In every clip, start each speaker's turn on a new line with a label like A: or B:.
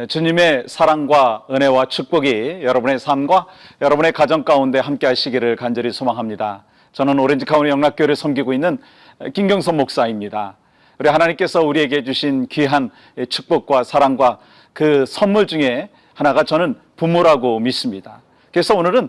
A: 주님의 사랑과 은혜와 축복이 여러분의 삶과 여러분의 가정 가운데 함께 하시기를 간절히 소망합니다. 저는 오렌지 카운티 영락교회를 섬기고 있는 김경선 목사입니다. 우리 하나님께서 우리에게 주신 귀한 축복과 사랑과 그 선물 중에 하나가 저는 부모라고 믿습니다. 그래서 오늘은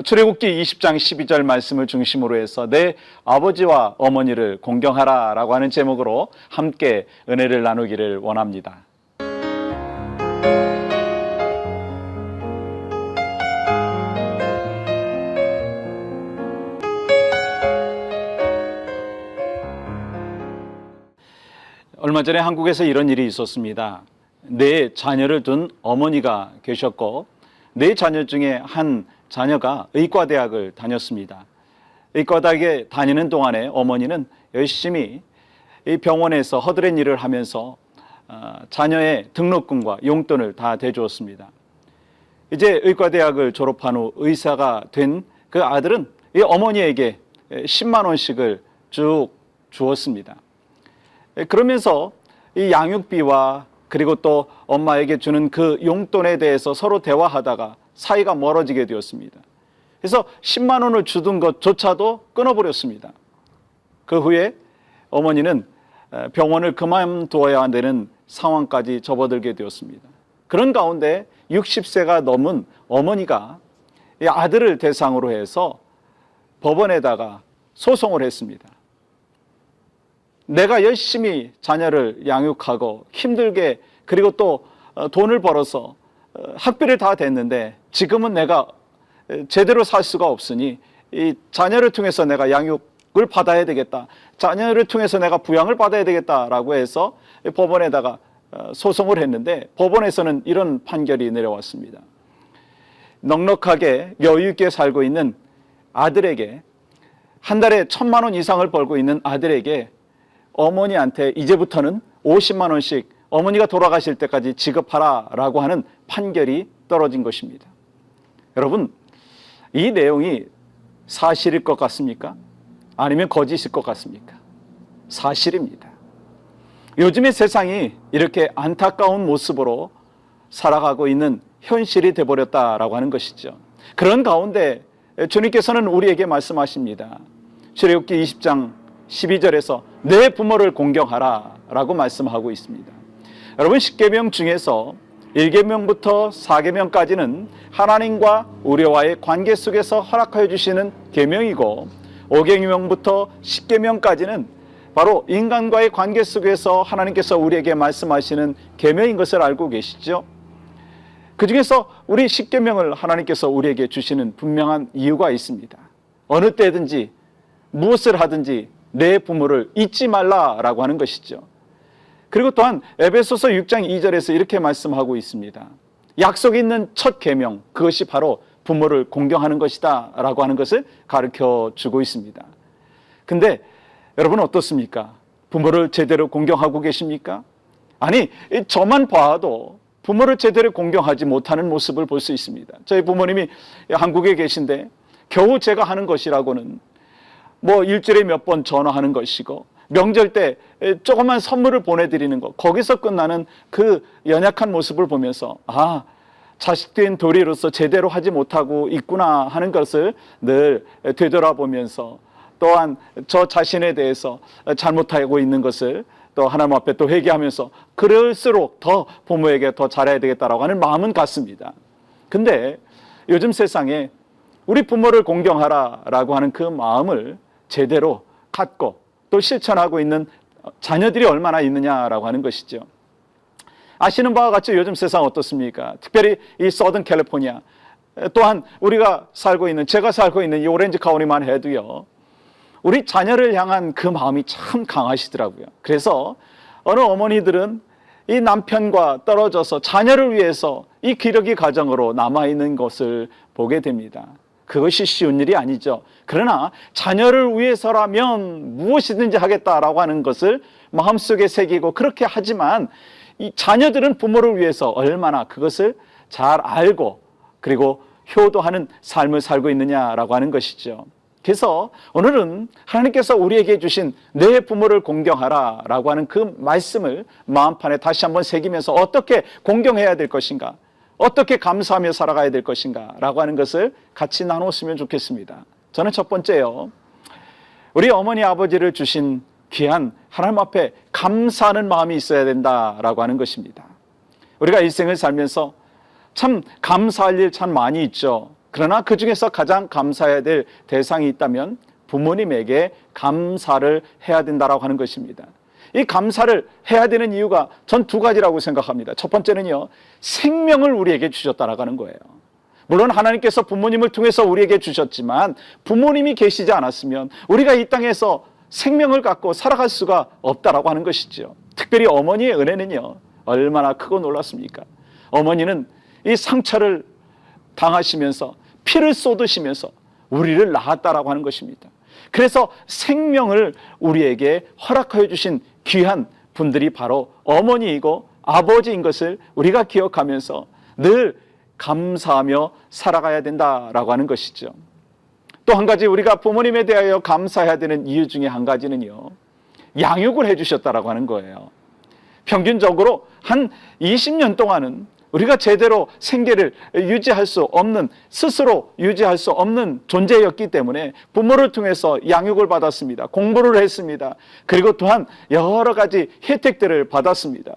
A: 출애굽기 20장 12절 말씀을 중심으로 해서 내 아버지와 어머니를 공경하라 라고 하는 제목으로 함께 은혜를 나누기를 원합니다. 얼마 전에 한국에서 이런 일이 있었습니다. 네 자녀를 둔 어머니가 계셨고 네 자녀 중에 한 자녀가 의과대학을 다녔습니다. 의과대학에 다니는 동안에 어머니는 열심히 이 병원에서 허드렛 일을 하면서 자녀의 등록금과 용돈을 다 대주었습니다. 이제 의과대학을 졸업한 후 의사가 된 그 아들은 이 어머니에게 10만 원씩을 쭉 주었습니다. 그러면서 이 양육비와 그리고 또 엄마에게 주는 그 용돈에 대해서 서로 대화하다가 사이가 멀어지게 되었습니다. 그래서 10만 원을 주던 것조차도 끊어버렸습니다. 그 후에 어머니는 병원을 그만두어야 되는 상황까지 접어들게 되었습니다. 그런 가운데 60세가 넘은 어머니가 이 아들을 대상으로 해서 법원에다가 소송을 했습니다. 내가 열심히 자녀를 양육하고 힘들게 그리고 또 돈을 벌어서 학비를 다 댔는데 지금은 내가 제대로 살 수가 없으니 이 자녀를 통해서 내가 양육을 받아야 되겠다. 자녀를 통해서 내가 부양을 받아야 되겠다라고 해서 법원에다가 소송을 했는데 법원에서는 이런 판결이 내려왔습니다. 넉넉하게 여유 있게 살고 있는 아들에게 한 달에 1,000만 원 이상을 벌고 있는 아들에게 어머니한테 이제부터는 50만 원씩 어머니가 돌아가실 때까지 지급하라라고 하는 판결이 떨어진 것입니다. 여러분, 이 내용이 사실일 것 같습니까? 아니면 거짓일 것 같습니까? 사실입니다. 요즘의 세상이 이렇게 안타까운 모습으로 살아가고 있는 현실이 되어버렸다라고 하는 것이죠. 그런 가운데 주님께서는 우리에게 말씀하십니다. 출애굽기 20장 12절에서 내 부모를 공경하라 라고 말씀하고 있습니다. 여러분, 10계명 중에서 1계명부터 4계명까지는 하나님과 우리와의 관계 속에서 허락하여 주시는 계명이고 5계명부터 10계명까지는 바로 인간과의 관계 속에서 하나님께서 우리에게 말씀하시는 계명인 것을 알고 계시죠? 그 중에서 우리 10계명을 하나님께서 우리에게 주시는 분명한 이유가 있습니다. 어느 때든지 무엇을 하든지 내 부모를 잊지 말라라고 하는 것이죠. 그리고 또한 에베소서 6장 2절에서 이렇게 말씀하고 있습니다. 약속 있는 첫 계명, 그것이 바로 부모를 공경하는 것이다 라고 하는 것을 가르쳐 주고 있습니다. 근데 여러분 어떻습니까? 부모를 제대로 공경하고 계십니까? 아니, 저만 봐도 부모를 제대로 공경하지 못하는 모습을 볼 수 있습니다. 저희 부모님이 한국에 계신데 겨우 제가 하는 것이라고는 뭐 일주일에 몇 번 전화하는 것이고 명절 때 조그만 선물을 보내드리는 것, 거기서 끝나는 그 연약한 모습을 보면서 아, 자식된 도리로서 제대로 하지 못하고 있구나 하는 것을 늘 되돌아보면서 또한 저 자신에 대해서 잘못하고 있는 것을 또 하나님 앞에 또 회개하면서 그럴수록 더 부모에게 더 잘해야 되겠다라고 하는 마음은 같습니다. 근데 요즘 세상에 우리 부모를 공경하라라고 하는 그 마음을 제대로 갖고 또 실천하고 있는 자녀들이 얼마나 있느냐라고 하는 것이죠. 아시는 바와 같이 요즘 세상 어떻습니까? 특별히 이 서던 캘리포니아 또한 우리가 살고 있는 제가 살고 있는 이 오렌지 카운티만 해도요. 우리 자녀를 향한 그 마음이 참 강하시더라고요. 그래서 어느 어머니들은 이 남편과 떨어져서 자녀를 위해서 이 기러기 가정으로 남아있는 것을 보게 됩니다. 그것이 쉬운 일이 아니죠. 그러나 자녀를 위해서라면 무엇이든지 하겠다라고 하는 것을 마음속에 새기고 그렇게 하지만 이 자녀들은 부모를 위해서 얼마나 그것을 잘 알고 그리고 효도하는 삶을 살고 있느냐라고 하는 것이죠. 그래서 오늘은 하나님께서 우리에게 주신 내 부모를 공경하라 라고 하는 그 말씀을 마음판에 다시 한번 새기면서 어떻게 공경해야 될 것인가, 어떻게 감사하며 살아가야 될 것인가 라고 하는 것을 같이 나눴으면 좋겠습니다. 저는 첫 번째요, 우리 어머니 아버지를 주신 귀한 하나님 앞에 감사하는 마음이 있어야 된다라고 하는 것입니다. 우리가 일생을 살면서 참 감사할 일 참 많이 있죠. 그러나 그 중에서 가장 감사해야 될 대상이 있다면 부모님에게 감사를 해야 된다라고 하는 것입니다. 이 감사를 해야 되는 이유가 전 두 가지라고 생각합니다. 첫 번째는요, 생명을 우리에게 주셨다라고 하는 거예요. 물론 하나님께서 부모님을 통해서 우리에게 주셨지만 부모님이 계시지 않았으면 우리가 이 땅에서 생명을 갖고 살아갈 수가 없다라고 하는 것이죠. 특별히 어머니의 은혜는요, 얼마나 크고 놀랐습니까? 어머니는 이 상처를 당하시면서 피를 쏟으시면서 우리를 낳았다라고 하는 것입니다. 그래서 생명을 우리에게 허락하여 주신 귀한 분들이 바로 어머니이고 아버지인 것을 우리가 기억하면서 늘 감사하며 살아가야 된다라고 하는 것이죠. 또 한 가지 우리가 부모님에 대하여 감사해야 되는 이유 중에 한 가지는요, 양육을 해주셨다라고 하는 거예요. 평균적으로 한 20년 동안은 우리가 제대로 생계를 유지할 수 없는, 스스로 유지할 수 없는 존재였기 때문에 부모를 통해서 양육을 받았습니다. 공부를 했습니다. 그리고 또한 여러 가지 혜택들을 받았습니다.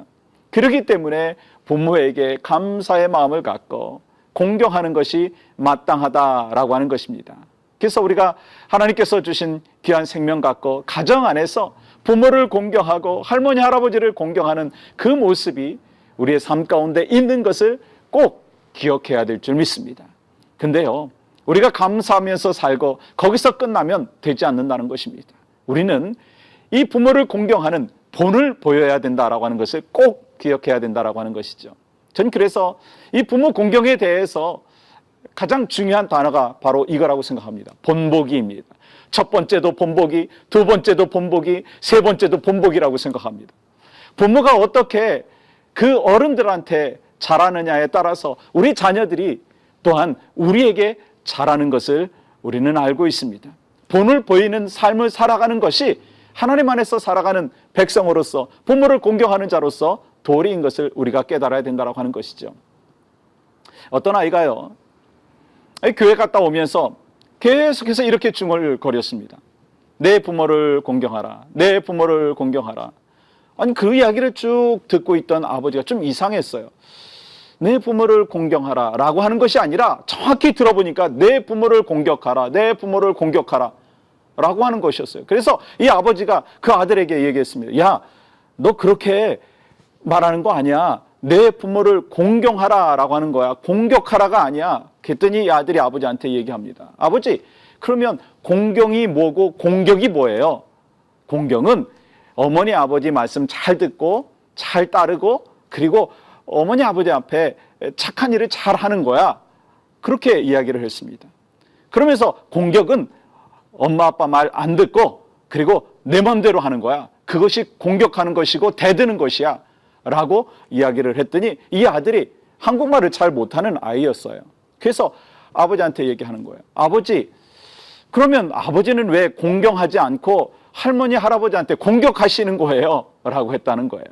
A: 그렇기 때문에 부모에게 감사의 마음을 갖고 공경하는 것이 마땅하다라고 하는 것입니다. 그래서 우리가 하나님께서 주신 귀한 생명 갖고 가정 안에서 부모를 공경하고 할머니, 할아버지를 공경하는 그 모습이 우리의 삶 가운데 있는 것을 꼭 기억해야 될 줄 믿습니다. 근데요, 우리가 감사하면서 살고 거기서 끝나면 되지 않는다는 것입니다. 우리는 이 부모를 공경하는 본을 보여야 된다라고 하는 것을 꼭 기억해야 된다라고 하는 것이죠. 전 그래서 이 부모 공경에 대해서 가장 중요한 단어가 바로 이거라고 생각합니다. 본보기입니다. 첫 번째도 본보기, 두 번째도 본보기, 세 번째도 본보기라고 생각합니다. 부모가 어떻게 그 어른들한테 잘하느냐에 따라서 우리 자녀들이 또한 우리에게 잘하는 것을 우리는 알고 있습니다. 본을 보이는 삶을 살아가는 것이 하나님 안에서 살아가는 백성으로서, 부모를 공경하는 자로서 도리인 것을 우리가 깨달아야 된다고 하는 것이죠. 어떤 아이가요, 교회 갔다 오면서 계속해서 이렇게 중얼거렸습니다. 내 부모를 공경하라, 내 부모를 공경하라. 아니, 그 이야기를 쭉 듣고 있던 아버지가 좀 이상했어요. 내 부모를 공경하라 라고 하는 것이 아니라 정확히 들어보니까 내 부모를 공격하라, 내 부모를 공격하라 라고 하는 것이었어요. 그래서 이 아버지가 그 아들에게 얘기했습니다. 야, 너 그렇게 말하는 거 아니야. 내 부모를 공경하라 라고 하는 거야. 공격하라가 아니야. 그랬더니 이 아들이 아버지한테 얘기합니다. 아버지, 그러면 공경이 뭐고 공격이 뭐예요? 공경은 어머니 아버지 말씀 잘 듣고 잘 따르고 그리고 어머니 아버지 앞에 착한 일을 잘 하는 거야. 그렇게 이야기를 했습니다. 그러면서 공격은 엄마 아빠 말 안 듣고 그리고 내 맘대로 하는 거야. 그것이 공격하는 것이고 대드는 것이야 라고 이야기를 했더니 이 아들이 한국말을 잘 못하는 아이였어요. 그래서 아버지한테 얘기하는 거예요. 아버지, 그러면 아버지는 왜 공경하지 않고 할머니, 할아버지한테 공격하시는 거예요? 라고 했다는 거예요.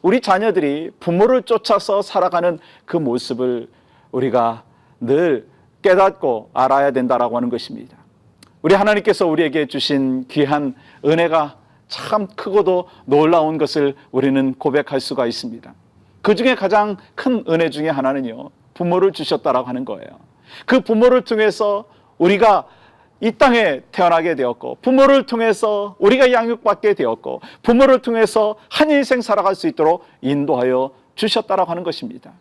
A: 우리 자녀들이 부모를 쫓아서 살아가는 그 모습을 우리가 늘 깨닫고 알아야 된다라고 하는 것입니다. 우리 하나님께서 우리에게 주신 귀한 은혜가 참 크고도 놀라운 것을 우리는 고백할 수가 있습니다. 그 중에 가장 큰 은혜 중에 하나는요, 부모를 주셨다라고 하는 거예요. 그 부모를 통해서 우리가 이 땅에 태어나게 되었고, 부모를 통해서 우리가 양육받게 되었고, 부모를 통해서 한 일생 살아갈 수 있도록 인도하여 주셨다라고 하는 것입니다.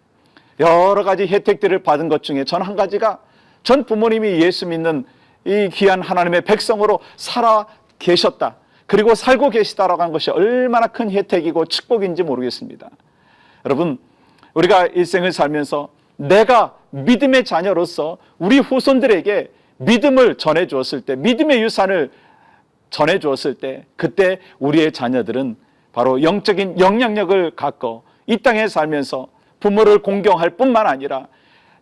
A: 여러 가지 혜택들을 받은 것 중에 전 한 가지가, 전 부모님이 예수 믿는 이 귀한 하나님의 백성으로 살아 계셨다, 그리고 살고 계시다라고 하는 것이 얼마나 큰 혜택이고 축복인지 모르겠습니다. 여러분, 우리가 일생을 살면서 내가 믿음의 자녀로서 우리 후손들에게 믿음을 전해 주었을 때, 믿음의 유산을 전해 주었을 때, 그때 우리의 자녀들은 바로 영적인 영향력을 갖고 이 땅에 살면서 부모를 공경할 뿐만 아니라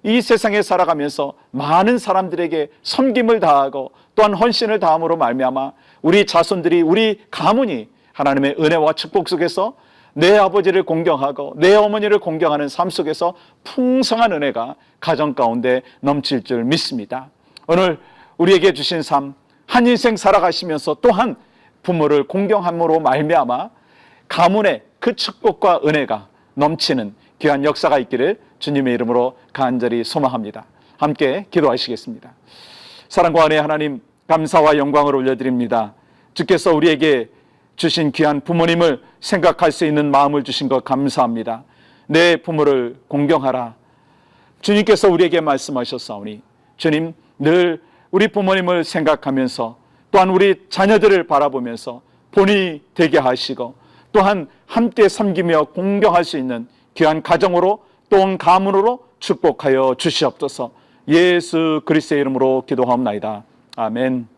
A: 이 세상에 살아가면서 많은 사람들에게 섬김을 다하고 또한 헌신을 다함으로 말미암아 우리 자손들이, 우리 가문이 하나님의 은혜와 축복 속에서 내 아버지를 공경하고 내 어머니를 공경하는 삶 속에서 풍성한 은혜가 가정 가운데 넘칠 줄 믿습니다. 오늘 우리에게 주신 삶, 한 인생 살아가시면서 또한 부모를 공경함으로 말미암아 가문의 그 축복과 은혜가 넘치는 귀한 역사가 있기를 주님의 이름으로 간절히 소망합니다. 함께 기도하시겠습니다. 사랑과 은혜의 하나님, 감사와 영광을 올려드립니다. 주께서 우리에게 주신 귀한 부모님을 생각할 수 있는 마음을 주신 것 감사합니다. 내 부모를 공경하라. 주님께서 우리에게 말씀하셨사오니 주님, 늘 우리 부모님을 생각하면서 또한 우리 자녀들을 바라보면서 본이 되게 하시고 또한 함께 섬기며 공경할 수 있는 귀한 가정으로 또 가문으로 축복하여 주시옵소서. 예수 그리스도의 이름으로 기도하옵나이다. 아멘.